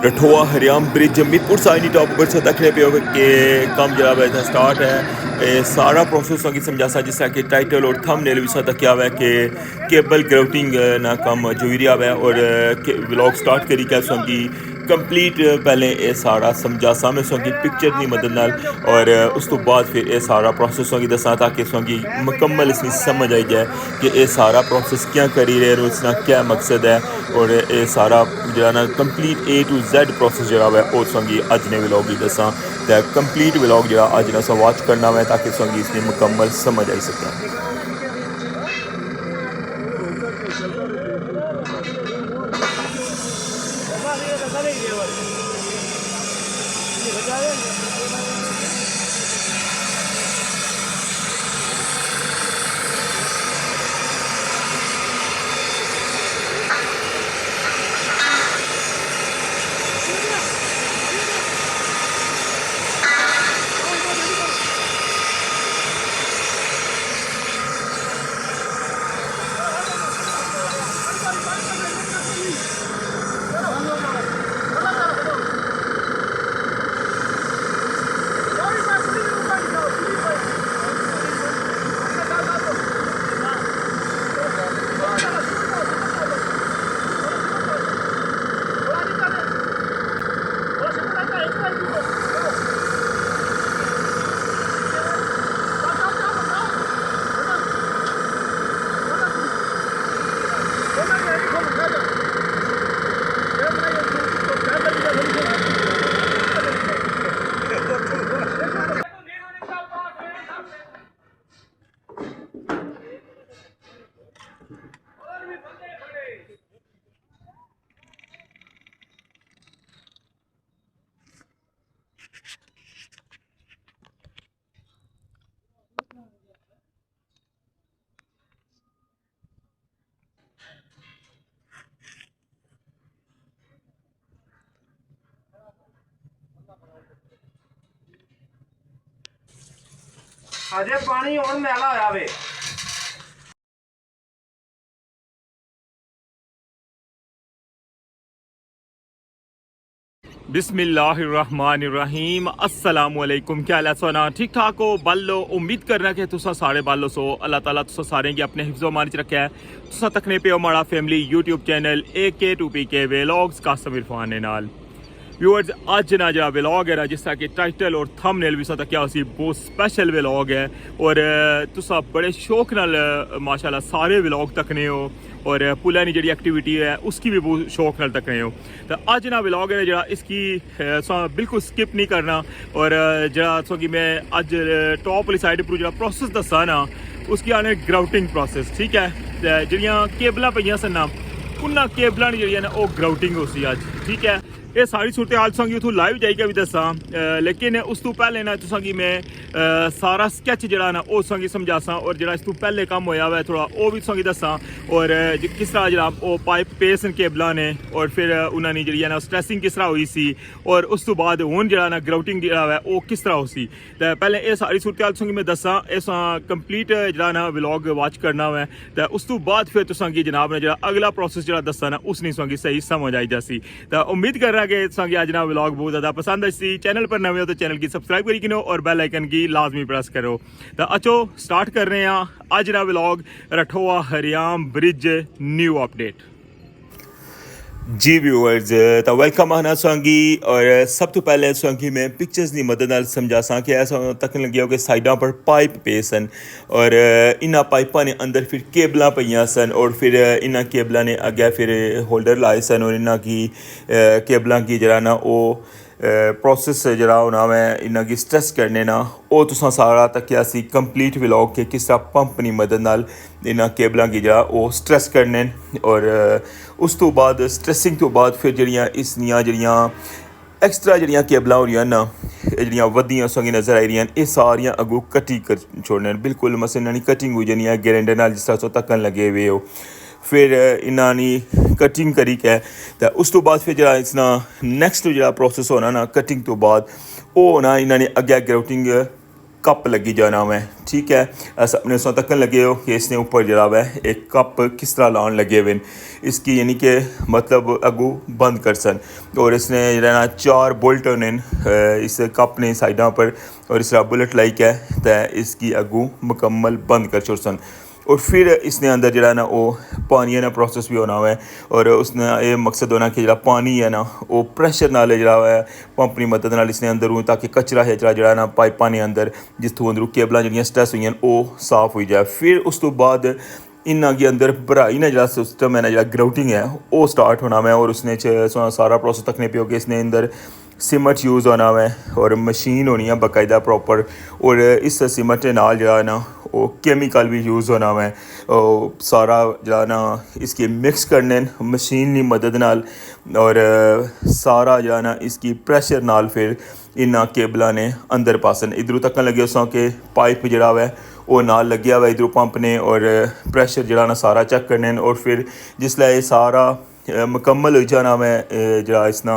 रठोआ हरियाम bridge Mirpur Saini top पर से दखने पे के कम जरा है स्टार्ट है सारा प्रोसेस की समझा सा जिस कि टाइटल और थंबनेल भी सा किया हुआ है कि केबल ग्राउटिंग ना कम जुरी हुआ है और व्लॉग स्टार्ट करी क्या संगी कंप्लीट पहले ये सारा समझा सा मैं संगी पिक्चर की मदद नाल और उस तो बाद फिर ये सारा प्रोसेस की दसा ताकि संगी मुकम्मल इसकी समझ आई जाए कि ये सारा प्रोसेस क्या करी रहे और इसका क्या मकसद है और ये सारा जो ना complete A to Z process जो है वो संगी अज ने व्लॉग ही दसा तो कंप्लीट व्लॉग जो अज ना वॉच करना है ताकि संगी इसकी मुकम्मल समझ आई सके। अजे पानी और मैला होया वे बिस्मिल्लाहिर्रहमानिर्रहीम अस्सलाम वालेकुम। क्या हाल है सोना ठीक ठाक हो बल्लो उम्मीद करना कि तुसा सारे बालो सो अल्लाह ताला तुसा सारे गी अपने हिफ्ज़ो मान च रखा है तुसा तकने पे हो माड़ा family YouTube channel AK2PK vlogs Qasim Irfan ने नाल व्यूअर्स अज ना जो व्लॉग है जिस तरह कि टाइटल और थंबनेल भी क्या उसी बहुत स्पेशल व्लॉग है और तुसा बड़े शौक नाल माशाल्लाह सारे व्लॉग तकने हो और पुलानी जी एक्टिविटी है उसकी भी बहुत शौक नाल तक रहे हो तो अज ना व्लॉग है जरा इसकी बिल्कुल स्किप नहीं करना और जरा कि मैं अज टॉप वाली साइड पर जो प्रोसेस दसा ना उसकी आने ग्राउटिंग प्रोसेस ठीक है जड़ियाँ केबल पईयां सन ना उन्होंने केबलों की जी ना वो ग्राउटिंग हो सी अज ठीक है ये सारी सूरत हाल तुसेंगी उत्थों लाइव जाइए भी दसा लेकिन उस तो पहले ना तुसेंगी मैं सारा स्कैच जरा ना वो तुसेंगी समझासा और जरा इस तो पहले काम होया हुआ है थोड़ा वो भी तुसेंगी दसा और किस तरह जरा वो पाइप पे सन केबलों ने और फिर उन्होंने जी ना स्ट्रैसिंग किस तरह हुई सी और उस तो बाद हुण जरा ना ग्राउटिंग जरा है वो किस तरह हो सी तो पहले ये सारी सूरत हाल तुसेंगी मैं दसा इस कंप्लीट जरा ना व्लॉग वॉच करना हुआ तो उस तो बाद फिर तुसेंगी जनाब ने जरा अगला प्रोसेस जरा दसा ना उसने तुसेंगी सही समझ आई जासी तो उम्मीद कर रहा कि आज ना व्लॉग बहुत ज़्यादा पसंद आई चैनल पर नवे हो तो चैनल की सब्सक्राइब करी किनो और बेल आइकन की लाजमी प्रेस करो तो अच्छो स्टार्ट कर रहे हैं आज ना व्लॉग रठोआ हरियाम ब्रिज न्यू अपडेट जी व्यूअर्स तो वेलकम आना संगी और सब तो पहले संगी मैं पिक्चर्स की मदद नाल समझा सा कि ऐसा तक लगे हो कि साइडों पर पाइप पे सन और इन्ह पाइपों ने अंदर फिर केबल पईयां सन और फिर इन्ह केबलों ने अगे फिर होल्डर लाए सन और इन्ह की केबलों की जरा ना वो प्रोसेस जरा होना मैं इन्ह की स्ट्रेस करने ना वो तुसा सारा तकिया सी कंप्लीट व्लॉग के किस तरह पंप की मदद नाल इन्ह केबलों की जरा वो स्ट्रेस करने और उस तो बाद स्ट्रेसिंग तो बाद फिर जड़ियाँ इसनियाँ जड़ियाँ एक्सट्रा जड़ियाँ केबलां हो रही ना जड़ियाँ वधियां संगी नज़र आई रही ये सारियाँ अगू कटिंग कर छोड़ने बिल्कुल मस इन्होंने कटिंग हो जानी है ग्राइंडर नाल जिस तरह सो तकन लगे हुए हो फिर इन्होंने कटिंग करी के तो उस तो बाद फिर जरा इसना नैक्सट जो प्रोसेस होना ना कटिंग तो बाद वो होना इन्होंने अगे ग्राउटिंग कप लगी जाना है, ठीक है। अस अपने सौ तकन लगे हो कि इसने ऊपर जरा है एक कप किस तरह लाने लगे हुए इसकी, यानी कि मतलब अगू बंद कर सन, और इसने जरा 4 बोल्ट होने इस कप ने साइडों पर, और इस तरह बुलेट लाइक है तो इसकी अगू मुकम्मल बंद कर छोड़ सन। और फिर इसने अंदर जरा ना वो पानी है ना प्रोसेस भी होना है, और उसने ये मकसद होना कि जरा पानी है ना वो प्रेशर नाल जरा है पंप की मदद नाल इसने अंदर ताकि कचरा है जरा ना पाइपा ने अंदर जितों अंदर केबल जड़ियाँ स्ट्रेस हुई वो साफ हो जाए। फिर उस तो बाद इन्ना के अंदर भराई ना जरा सिस्टम है ना जरा ग्राउटिंग है वो स्टार्ट होना है, और उसने सारा प्रोसेस तकने पे हो कि इसने अंदर सीमेंट यूज़ होना है और मशीन होनी है बाकायदा प्रॉपर, और इस सीमेंट के नाल जरा ना वो केमिकल भी यूज़ होना है सारा जरा ना इसकी मिक्स करने मशीन की मदद नाल, और सारा जरा ना इसकी प्रेशर नाल फिर इन्ना केबलों ने अंदर पासन इधरों तक लगे उस के पाइप जरा है वो नाल लग्या हुआ इधरों पंप ने, और प्रेशर जरा ना सारा चेक करने, और फिर जिसलै सारा मुकम्मल हो जाना मैं जरा इसना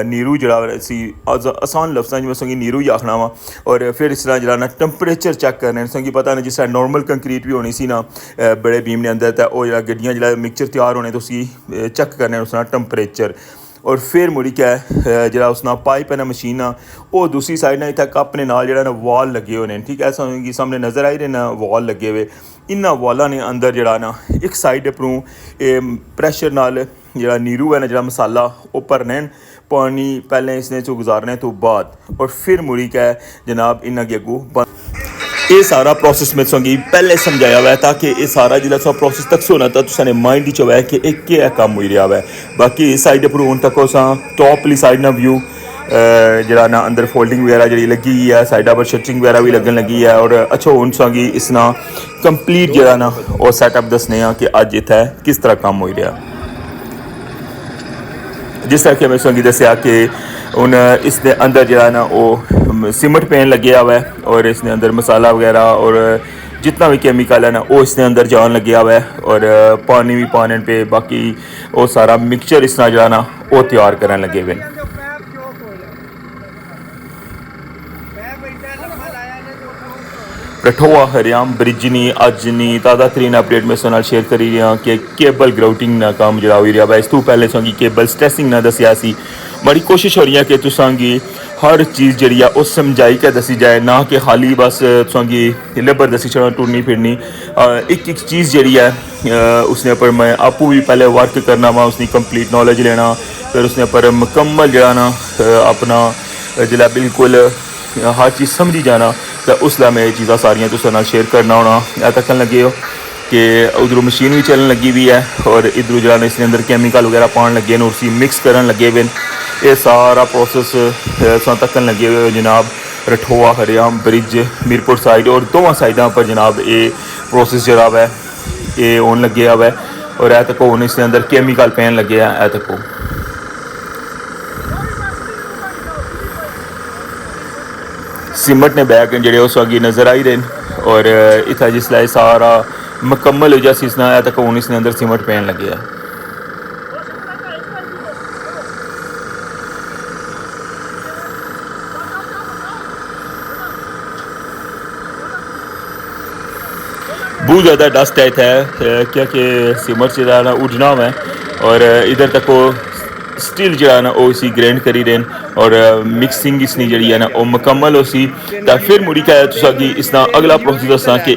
नीरू जरा सी आसान लफ्ज़ में संगी नीरू ही आखना वा, और फिर इस तरह जरा ना टैंपरेचर चेक करने संगी पता नहीं जिस तरह नॉर्मल कंक्रीट भी होनी सी ना बड़े बीम ने अंदर तो वो जरा गड्डियाँ जरा मिक्सचर तैयार होने तो उसी चेक करने उसना टैंपरेचर, और फिर मुड़ी क्या है जरा उसना पाइप है ना मशीन ना वो दूसरी साइड ना इतना कप ने नाल जरा ना वॉल लगे हुए हैं, ठीक है। ऐसा कि सामने नज़र आई रहे ना वॉल लगे हुए, इन्ना वॉलों ने अंदर जरा ना एक साइड उपरों प्रेशर नाल जरा नीरू है ना जरा मसाला वो भरने पानी पहले इसने चो गुजारने तो बाद, और फिर मुड़ी क्या है जनाब इन्ना के अगू ये सारा प्रोसेस में तुसेंगी पहले समझाया हुआ है ताकि ये सारा जिला प्रोसेस तक होना तो तुसाने माइंड ही चवे कि एक क्या काम हो रहा है। बाकी इस साइड पर हूँ तक टॉप वाली साइड ना व्यू जरा ना अंदर फोल्डिंग वगैरह जी लगी हुई है, साइडा पर शटरिंग वगैरह भी लगन लगी है, और अच्छा हूँ तुसेंगी इसना कंप्लीट जरा ना और सैटअप दसने कि अज इत्थे किस तरह काम हो रहा। जिस तरह कि मैं तुसेंगी दसिया कि हूँ इसके अंदर जरा ना वो सीमेंट पेन लगे हुआ है, और इसने अंदर मसाला वगैरह और जितना भी केमिकल है ना वो इसने अंदर जान लगे हुआ है, और पानी भी पाने पे बाकी वो सारा मिक्सचर इस तरह जरा ना वो तैयार करने लगे हुए। रठोआ हरियाम ब्रिज नी अज नी ताज़ा तरीन अपडेट में सुनाल शेयर करी रहा कि केबल ग्राउटिंग ना काम जरा हो रहा है। इस तो पहले संगी केबल स्ट्रेसिंग ना दसिया सी, बड़ी कोशिश हो रही है कि तुसांगी हर चीज़ जी वो समझाई के दसी जाए, ना कि खाली बस तुसांगी लेबर दसी छड़ा टुरनी फिरनी। एक एक चीज़ जी है उसने पर मैं आपू भी पहले वर्क करना वा, उसकी कंप्लीट नॉलेज लेना, फिर उसने पर मुकम्मल जरा ना अपना जिला बिल्कुल हर चीज़ समझी जाना, तो उसला मैं ये चीज़ा सारियां तुसां नाल शेयर करना होना। ऐ तकन लगे हो कि उधरों मशीन भी चलन लगी हुई है, और इधरों जरा इसके अंदर केमिकल वगैरह पान लगे हैं, उसी मिक्स करन लगे हुए। ये सारा प्रोसेस तकन लगे हुए जनाब रठोआ हरियाम ब्रिज मीरपुर साइड, और दोवां साइडों पर जनाब ये प्रोसेस जरा है ये होने लगे हुआ है, और ऐ तको हूँ इसके अंदर केमिकल पैन लगे हैं। ऐ तको सीमेंट ने बैग जड़े उस अगे नज़र आई रहे, और इतना जिसलै सारा मुकम्मल हो जाए इसना है तक हूँ इसने अंदर सीमेंट पैन लगे है। बहुत ज़्यादा डस्ट है इतना क्या कि सीमेंट जरा ना उड़ना हुआ है, और इधर तक वो स्टिल जरा ना वो इसी ग्राइंड करी देन, और मिक्सिंग इसनी जी है ना वो मुकम्मल हो सी। तो फिर मुड़ी क्या तुसा कि इसका अगला प्रोसेस दसा कि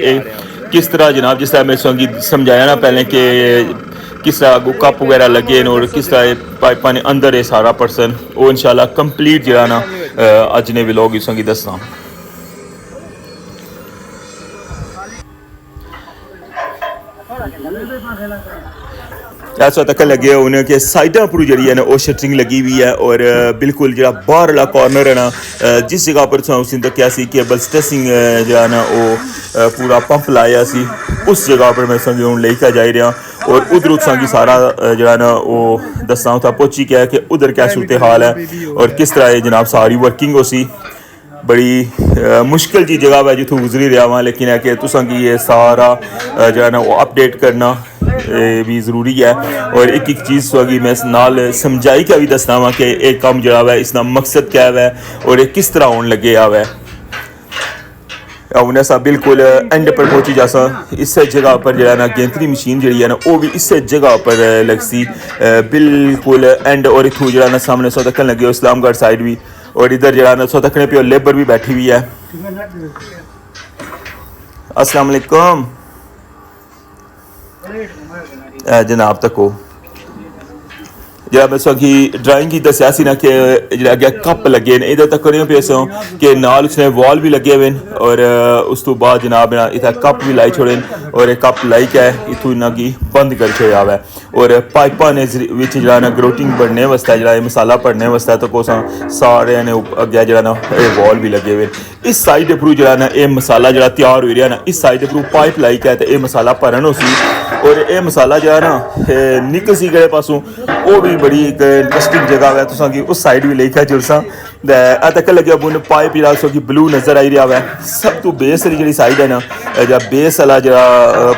किस तरह जनाब जिस तरह मैं तुसेंगी समझाया ना पहले कि किस तरह कप वगैरह लगे न, और किस तरह पाइपा ने अंदर है सारा पर्सन वो इंशाल्लाह कंप्लीट जरा ना अज ने व्लॉग तुसेंगी दसना। ऐसा तक लगे उन्हें कि साइडा पर जी है ना वो शटरिंग लगी हुई है, और बिल्कुल जो बाहर वाला कॉर्नर है ना जिस जगह पर उसने तकिया सी केबल स्ट्रेसिंग जो ना वो पूरा पंप लाया सी उस जगह पर मैं संगे हूँ लेकर जा रहा, और उधर संगी सारा जो ना वो दसा उत्थे पहुँची क्या कि उधर क्या सूरत हाल है और किस तरह जनाब सारी वर्किंग हो सी। बड़ी मुश्किल जी जगह है जितों गुजरी रहा वहाँ, लेकिन है कि तुसेंगी ये सारा जो है ना वो अपडेट करना भी ज़रूरी है, और एक एक चीज़ होगी मैं नाल समझाई का भी दसना वा कि एक काम जरा है इसका मकसद क्या है और ये किस तरह होने लगे हुआ है। उन्हें सा बिल्कुल एंड पर पहुंची जासा इस जगह पर जरा ना गेंतरी मशीन जी है ना वो भी इस जगह पर लगसी बिल्कुल एंड और इथू जरा ना सामने सौ तकन लगे इस्लामगढ़ साइड भी और इधर जरा ना सौ तकने पे लेबर भी बैठी हुई है। अस्सलाम वालेकुम जनाब तको जरा मैं सो की ड्राइंग की दसिया सी ना कि जरा अगे कप लगे ने इधर तक पे सो कि नाल उसने वॉल भी लगे हुए और उस तो बाद जनाब इतना कप भी लाई छोड़े और एक कप लाई के इतों इन्ना की बंद कर छोड़ा हुआ और पाइपा ने विच जरा ना ग्रोटिंग बढ़ने वास्ते जरा मसाला पड़ने वास्ते तो कोसा सारे ने अगे जरा ना वॉल भी लगे हुए इस साइड थ्रू जरा ना ये मसाला जरा तैयार हो रहा ना इस साइड थ्रू पाइप लाई के तो ये मसाला भरन हो सी और ये मसाला जो है ना निकल सी गए पासों वो भी बड़ी एक इंटरेस्टिंग जगह है तुसा की उस साइड भी लेके जुलसा तक लगे बुन पाइप जरा सो की ब्लू नजर आई रहा है सब तो बेस वाली जी साइड है ना जरा बेस वाला जरा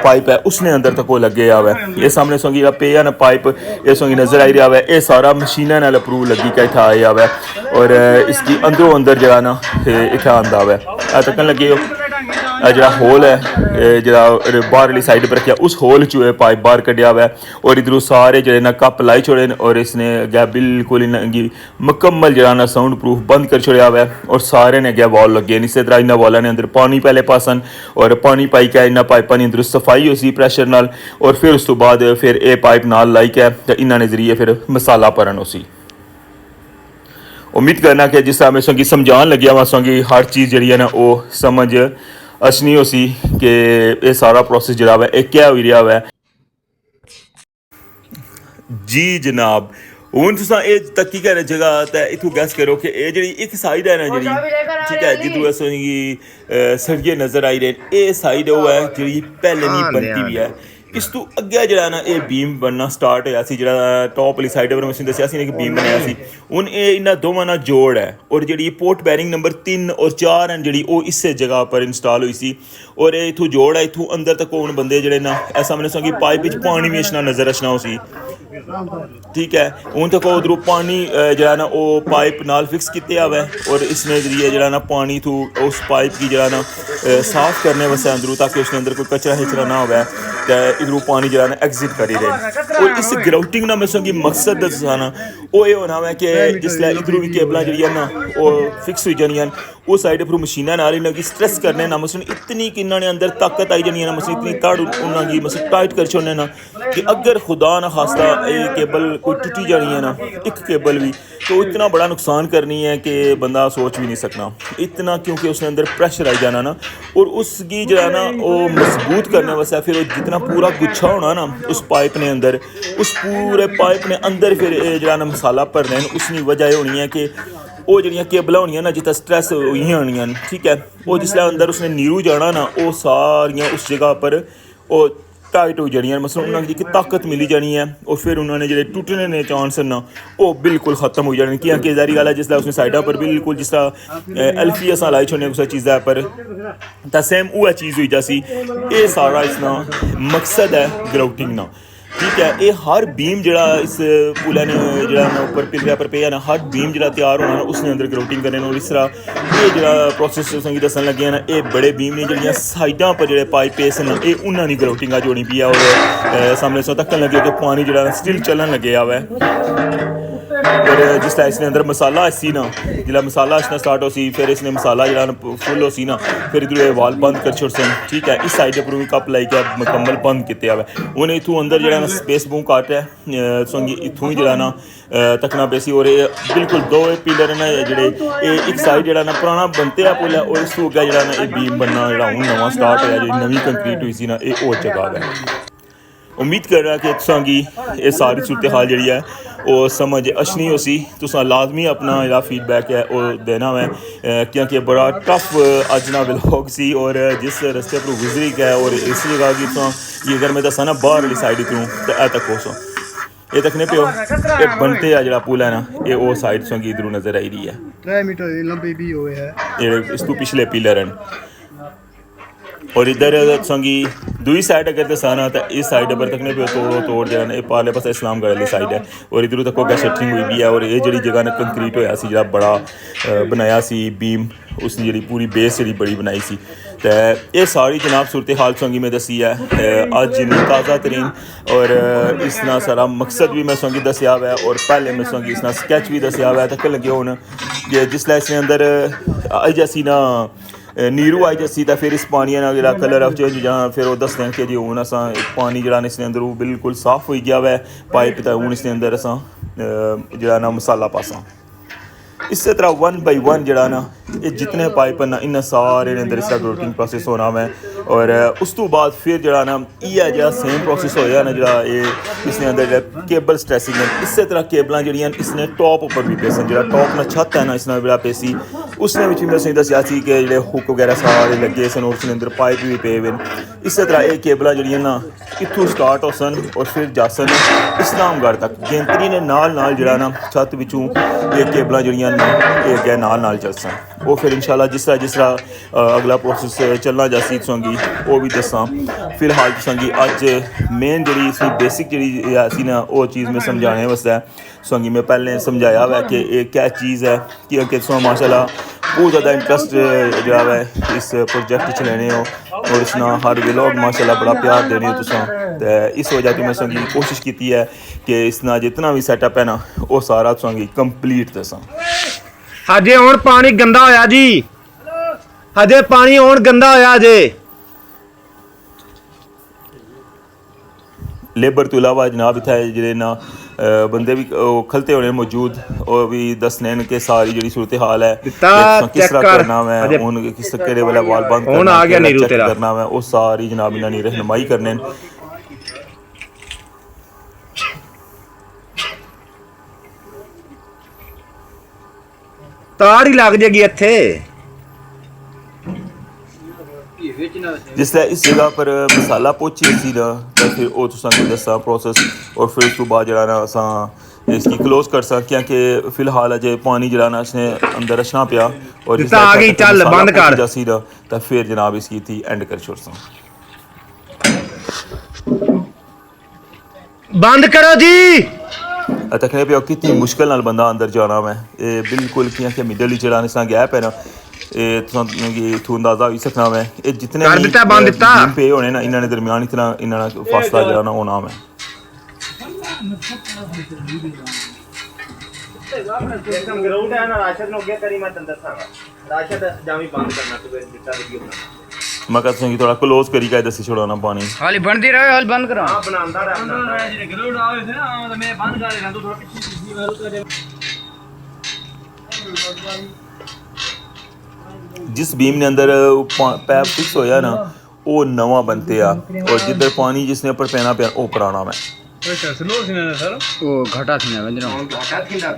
पाइप है उसने अंदर तक वो लगे हुआ है ये सामने सो जरा पे है ना पाइप ये सो नजर आई रहा है ये सारा मशीना नाल अप्रूव लगी के इतना आया हुआ है और इसकी अंदरों अंदर जरा ना इतना आंदा हुआ है तक लगे जरा होल है जरा बाहर वाली साइड पर रखा उस होल चो पाइप बाहर कढ़िया हुआ है और इधरों सारे जो ना कप लाई छोड़े और इसने अगे बिल्कुल इन्हें मुकम्मल जरा ना साउंड प्रूफ बंद कर छोड़ा हुआ है और सारे ने अगे वॉल लगे इस तरह इन्होंने वॉलों ने अंदर पानी पहले पासन और पानी पाई के इन्होंने पाइपों की अंदर सफाई हो सी प्रैशर नाल और फिर उस तो बाद फिर ये पाइप नाल लाई के तो इन्होंने जरिए फिर मसाला भरन हो सी। उम्मीद करना कि जिस तरह मैं संगी समझान लग्या वा संगी हर चीज़ जी है ना वो समझ अचनी हो सी कि ये सारा प्रोसेस जरा है क्या हो रहा है। जी जनाब हूँ तुसा ये तकी कर जगह तो इतों गैस करो कि ये जी एक साइड है ना जी ठीक है जिधर असेंगी सड़िये नजर आई रहे ये साइड वो है जी पहले नहीं बनती भी है इस तो अगे जरा ना ये बीम बनना स्टार्ट होया सी जरा टॉप वाली साइड पर मैं दसिया सी कि बीम बनाया सी हुण ये इन्हां दोवां दा जोड़ है और जी पोर्ट बैरिंग नंबर 3 और 4 हैं जी वो इस जगह पर इंस्टॉल हुई सी और ये इथों जोड़ है इथों अंदर तक हुण बंदे जड़े ना सामने सो पाइप पानी भी अछना नजर अछना हो सी ठीक है हूँ तक उधरों पानी जरा ना वो पाइप नाल फिक्स किया हुआ है और इसने जरिए जरा ना पानी थ्रू उस पाइप की जरा ना साफ करने वास्ते अंदरों ताकि उसके अंदर कोई कचरा हिचरा ना हो इधरों पानी जरा ना एग्जिट करी रहे और इस ग्राउटिंग ना मैं संगी मकसद दसाना वो ये होना है कि जिसलै इधरों भी केबल जी ना वो फिक्स हुई जानियां उस साइड पर मशीना नाल इन्होंने स्ट्रेस करने ना मसलन इतनी कि इन्होंने अंदर ताकत आई जानी है ना मसलन इतनी तड़ उन्होंने मसलन टाइट कर छोड़ने ना कि अगर खुदा ना खास्ता ये केबल कोई टूटी जानी है ना एक केबल भी तो इतना बड़ा नुकसान करनी है कि बंदा सोच भी नहीं सकना इतना क्योंकि उसने अंदर प्रेशर आई जाना ना और उसकी जो है ना वो मजबूत करने वास्ते फिर जितना पूरा गुच्छा होना ना उस पाइप ने अंदर उस पूरे पाइप ने अंदर फिर जो ना मसाला भरने उसकी वजह यह होनी है कि वो जड़ियाँ केबल होनियां ना जितना स्ट्रैस हुई होनियां ठीक है वो जिसलै अंदर उसने नीरू जाना ना वो सारियां उस जगह पर वो टाइट हो जानियां मतलब उन्होंने जी ताकत मिली जानी है और फिर उन्होंने जो टुटने ने चांस ना वो बिल्कुल खत्म हो जाने क्योंकि जारी गल है जिसलै उसने साइडा पर बिल्कुल जिस तरह एल्फी अस लाई छोड़ने कुछ चीज़ा पर तो सेम वो चीज़ हुई जासी ये सारा इसना मकसद है ग्राउटिंग ना ठीक है ये हर बीम जरा इस पुलै ने जरा ऊपर पिलर पर पे ना हर बीम जरा तैयार होना ना उसने अंदर ग्राउटिंग करने और इस तरह ये जरा प्रोसेस संगी दसन लगे ना ये बड़े बीम ने जड़ियाँ साइडा पर जो पाइप पेस ना ये उन्होंने ग्राउटिंग जोड़ी पी है और सामने सो तकन लगे कि पानी जरा स्टिल चलन लगे हुआ है और जिस तरह इसने अंदर मसाला सी ना जिला मसाला इसना स्टार्ट हो सी फिर इसने मसाला जरा फुल हो सी ना फिर इधर वाल बंद कर छोड़ सन ठीक है इस साइड पर भी कप लाई के मुकम्मल बंद किया हुआ है उन्हें इतों अंदर जरा स्पेस बहुत घट है संगी इतों ही जरा ना तकना पेसी और बिल्कुल दो पिलर ना जेडे एक साइड जरा ना पुराना बनते पुल है और इस अगे जरा ना बीम बनना जरा हूँ नवा स्टार्ट होया जी नवी कंक्रीट हुई सी ना ये और जगह है। उम्मीद कर रहा कि तुसांगी ये सारी सूरत हाल जी है वो समझ अचनी हो सी तुसा लाजमी अपना जो फीडबैक है वो देना है क्योंकि बड़ा टफ अज ना व्लॉग सी और जिस रस्ते पर गुजरी गया और इस जगह की तुसा ये अगर मैं दसा ना बाहर वाली साइड तू तो ए तक हो ये तक नहीं पियो ये बनते है जो पुल है ना ये वो साइड संगी इधरों नजर आई रही है 3 मीटर लंबी भी हुए है ये इस तो पिछले पिलर हैं और इधर संगी दूसरी साइड अगर दसाना तो इस साइड पर तकने पे तोड़ जरा ये पाले पास इस्लामगढ़ वाली साइड है और इधरों तक अगर शटरिंग हुई भी है और ये जी जगह ने कंक्रीट होया सी जरा बड़ा बनाया सी बीम उसने जी पूरी बेस जी बड़ी बनाई सी तो ये सारी जनाब सूरत हाल संगी में दसी है अज नी ताज़ा तरीन और इसना सारा मकसद भी मैं संगी दसिया हुआ है और पहले मैं संगी इसना स्कैच भी दसिया हुआ है तक लगे हूँ कि जिसलै इसने अंदर आई जैसी ना नीरू आई जैसी तो फिर इस पानी ना जो कलर चेंज जहाँ फिर वो दसते हैं कि जी हूँ अस पानी जरा इसने अंदर वो बिल्कुल साफ हो गया हुआ है पाइप तो हूँ इसने अंदर अस जरा ना मसाला पासा इस तरह 1 बाई 1 जड़ा ना ये जितने पाइप ना इन सारे अंदर इसका ग्रोटिंग प्रोसेस होना है और उस तो बाद फिर जड़ा ना इ'यै जेहा सेम प्रोसेस होया ना जड़ा ये इसने अंदर केबल स्ट्रेसिंग है इस तरह केबल जड़ियां इसने टॉप ऊपर भी पेसन जड़ा टॉप ना छत है ना इसने बड़ा पेसी उसने भी मैं दसिया कि जेह्ड़े हुक वगैरह सारे लगे सन और उसने अंदर पाइप भी पे हुए इस तरह ये केबल जड़ियां ना इत्थों स्टार्ट हो सन और फिर जासन इस्लामगढ़ तक गेंतरी ने नाल जड़ा ना छत विचों ये केबल जड़ियां ये अगे नाल चलसन वो फिर इंशाल्लाह जिस तरह अगला प्रोसेस चलना जासी तुसेंगी वो भी दसां फिलहाल तुसेंगी अज मेन जी इसकी बेसिक जी ऐसी ना वो चीज़ में समझाने वास्ते तुसेंगी मैं पहले समझाया हुआ कि ये क्या चीज़ है कि तुसें माशाल्लाह बहुत ज़्यादा इंटरेस्ट जो है इस प्रोजेक्ट च लेने हो और इसना हर व्लॉग माशाल्लाह बड़ा प्यार देने हो तुसें ते इस वजह तो मैं तुसेंगी कोशिश की है कि इसना जितना भी सैटअप है ना वो सारा तुसेंगी कंप्लीट दसां हजे हुण पानी गंदा होया जी हजे पानी हुण गंदा होया हजे लेबर तो इलावा जनाब इत्थै जेह्ड़े ना बंदे भी खलते होने मौजूद और भी दसने कि सारी जी सूरत हाल है किस तरह करना है हूँ किस केह्ड़े वेले वाल बंद करना है वो सारी जनाब इन्होंने रहनुमाई करने तार ही लग जाएगी इत्थे जिसलै इस जगह पर मसाला पोची सी ना तो फिर वो तुसेंगी दस्सां प्रोसेस और फिर उस तो बाद जरा ना असां इसकी क्लोज कर सकते हैं कि फिलहाल अजे पानी जरा ना इसने अंदर रचना पिया और जिस आ गई चल बंद कर जासी ना तो फिर जनाब इसकी थी एंड कर छोड़सां बंद करो जी तकने पे कितनी मुश्किल नाल बंदा अंदर जाना मैं ये बिल्कुल कियां कि मिडल ही चढ़ाने सा गैप है ना ये इत्थों अंदाजा होई सकना मैं ये जितने भी पे होने ना इन्होंने दरम्यान इतना इन्होंने फासला जरा ना होना मैं ग्राउंड है ना राशद नो क्या करी मैं तंदर दसांगा राशद जामी बंद करना तो बेटा वीडियो बना मैं कहता हूं कि थोड़ा क्लोज करी के दसी छोड़ाना पानी हाली बनती रहे हाल बंद करा हां बनांदा रहा जे ग्राउंड आवे थे ना तो मैं बंद कर देना तो थोड़ा पीछे वाल कर जिस बीम ने अंदर पैप फिक्स होया ना वो नवा बनते आ और जिधर पानी जिसने ऊपर पैना पे वो पुराना में स्लो थी ना सर ओ घाटा थी ना बंदरा घाटा थी ना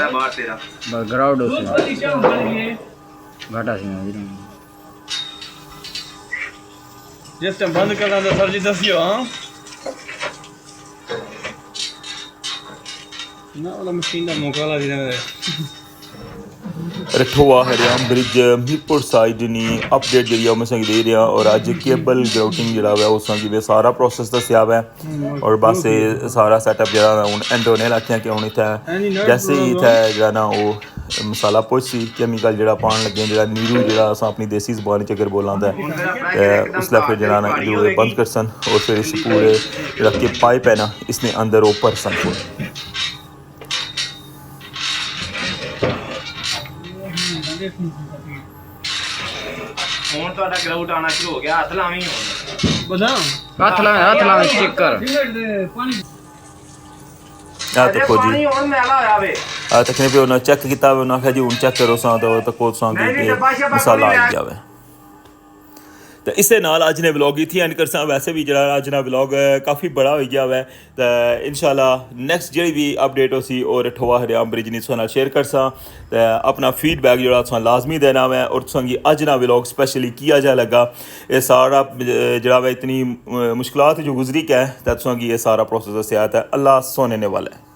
बाहर तेरा ग्राउंड हो घाटा थी ना जिस टाइम बंद करना तो सर जी दसियो हां ना वाला मशीन का मुकाला दी ना रठोआ हरियाम ब्रिज मीरपुर साइड नी अपडेट जी मैं संग दे रहा और अज केबल ग्राउटिंग जरा है उस संग सारा प्रोसेस दसिया हुआ है और बस ये सारा सैटअप जरा हूँ एंड होने लगे कि हूँ इतने जैसे ही इतने जरा ना वो मसाला पोची कैमिकल जरा पान लगे जरा नीरू जरा अस अपनी देसी जबान च अगर बोलां तो उसलै फिर जरा ना इधर बंद कर सन और फिर इस पूरे जरा के पाइप है ना इसने अंदर ऊपर सन पूरे ਹੁਣ ਤੁਹਾਡਾ ਗਰਾਊਟ ਆਣਾ ਸ਼ੁਰੂ ਹੋ ਗਿਆ ਹੱਥ ਲਾਵੀਂ ਹੁਣ बदा हाथ ला चेक कर देखो जी ਪਾਣੀ ਹੁਣ ਮੈਲਾ ਹੋਇਆ ਵੇ तकने पे उन्हें चेक किया उन्हें आखिया जी हूँ चेक करो सा तो को मसाला आ गया वे तो इस नाल अज ने व्लॉग इत्थे एंड करसा वैसे भी जरा अज ना व्लॉग काफ़ी बड़ा हो गया है तो इंशाल्लाह नेक्स्ट जी भी अपडेट हो सी और ठोआ हरियाम ब्रिज ने तुहां नाल शेयर करसा तो अपना फीडबैक जो तुहां लाजमी देना है और तुहां अज ना व्लॉग स्पेशली किया जा लगा ये सारा जरा इतनी मुश्किलात जो गुजरी क्या है तो तुहां ये सारा प्रोसेस दस्या है अल्लाह सोने वाला है।